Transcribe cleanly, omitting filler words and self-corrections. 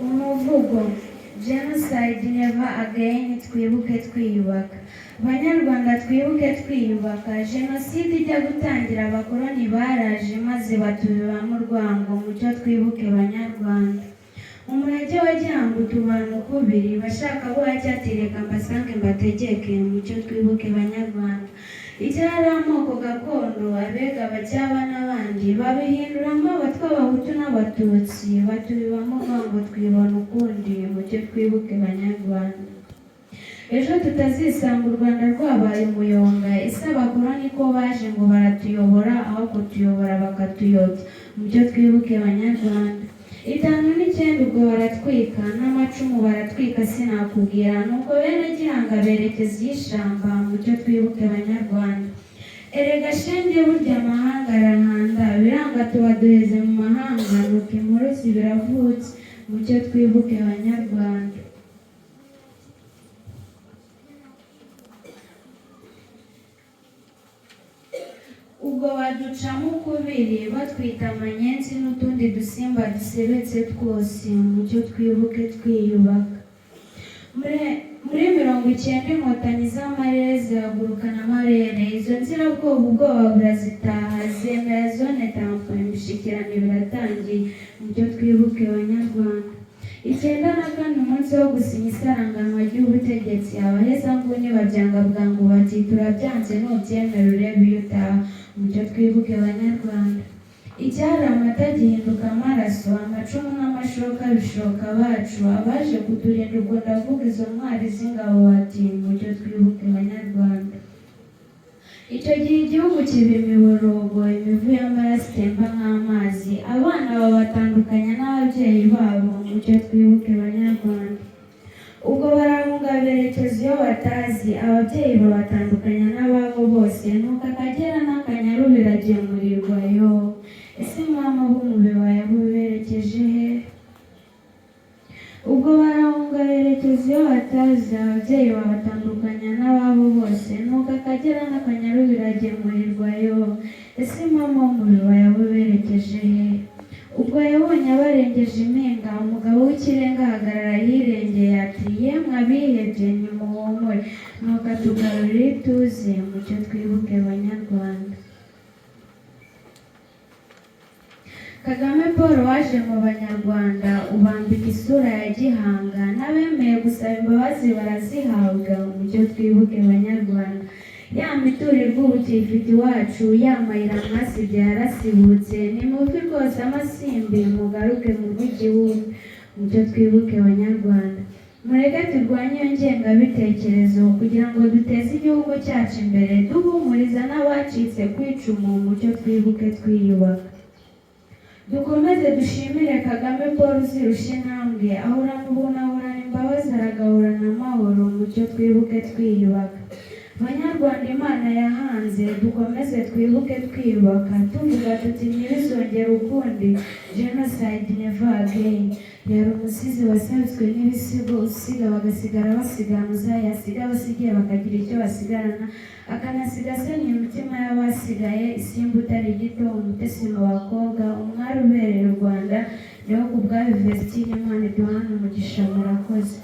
umuvugo genocide never again, twibuke twiyubaka. Banyarwanda twibuke twiyubaka. Jenoside ijya gutangira abakoloni baraje maze batubibamo urwango, mucyo twibuke banyarwanda. Umurage wa Gihanga utubana ukubiri, bashaka bo acyatereka mbasange mbategeke, mucyo twibuke banyarwanda. Icyari amoko gakondo, abega bacyaba n'abandi, babihinduramo abatwa abahutu n'abatutsi, batubibamo urwango twibona ukundi, mucyo twibuke banyarwanda. Ejo tutazisanga u Rwanda rwabaye umuyonga, ese abakoloni ko baje ngo baratuyobora aho kutuyobora bakatuyobya, mucyo twibuke banyarwanda. 59 ubwo baratwika n'amacumu baratwika sinakubwira, nuko bene Gihanga berekeza y'ishamba, mucyo twibuke banyarwanda. Erega shenge burya amahanga arahanda, biranga tuba duheze mu mahanga, nuko impuruzi biravutse, mucyo twibuke banyarwanda. Ubwo baducamo ukubiri batwita amanyenzi n'utundi dusimba dusebetse twose, mucyo twibuke twiyubaka. Muri 90 inkotanyi z'amarere zihagurukana amarere, izo nzirabwoba ubwoba burazitaha, zemera zone tampon, imishyikirano biratangiye, mucyo twibuke banyarwanda. 94 umunsi wo gusinya isaranganwa ry'ubutegetsi, abahezanguni babyanga bwangu bati turabyanze nubyemera urebe iyo utaha, mucyo twibuke banyarwanda. Icyari amata gihinduka amaraso, amacumu n'amashoka bishoka bacu, abaje kuturinda ubwo ndavuga izo ntwari z'ingabo bati, mucyo twibuke banyarwanda. Icyo gihe igihugu kiba imiborogo, imivu y'amaraso itemba nk'amazi, abana babatandukanya n'ababyeyi babo, mucyo twibuke banyarwanda. Ubwo barahunga berekeza iyo batazi, ababyeyi babatandukanya n'ababo bose, nuko Akagera n'Akanyaru biragemurirwa yo. Ese mama b'umubeba yabuberekeje he? Ubwo barahunga berekeza iyo batazi, ababyeyi babatandukanya n'ababo bose, nuko Akagera n'Akanyaru biragemurirwa yo. Ese mama w'umubeba yabuberekeje he? Ubwo yabonye abarengeje impinga, umugabo w'ikirenga ahagarara yirengeye ati yemwe abihebye nimuhumure, nuko atugarurira ituze, mucyo twibuke banyarwanda. Kagame Paul waje mu banyarwanda, ubambika isura ya Gihanga, n'abemeye gusaba imbabazi barazihabwa, mucyo twibuke banyarwanda. Ya miturirwa ubutifite iwacu, ya mayira mwasibye yarasibutse, nimuve rwose amasimbi mugaruke mu rw'igihugu, mucyo twibuke banyarwanda. Mureke turwanye iyo ngengabitekerezo kugira ngo duteze igihugu cyacu imbere, duhumuriza n'abacitse ku icumu, mucyo twibuke twiyubaka. Dukomeze dushimire Kagame Paul uzirusha intambwe, ahorana ubuntu ahorana imbabazi aragahorana amahoro, mucyo twibuke twiyubaka. Banyarwanda Imana yahanze, dukomeze twibuke twiyubaka, tuvuga tuti ntibizongere ukundi, genocide never again. Yari umusizi wasabitswe n'ibisigo, usiga bagasigara basiganuza, yasiga basigiye bakagira icyo basigarana, akanasiga asenya imitima y'abasigaye, isimba utari gito, umutesi mu bakobwa, umwari ubereye u Rwanda, niwo ku bwawe Vestine Imana iduhana umugisha, murakoze.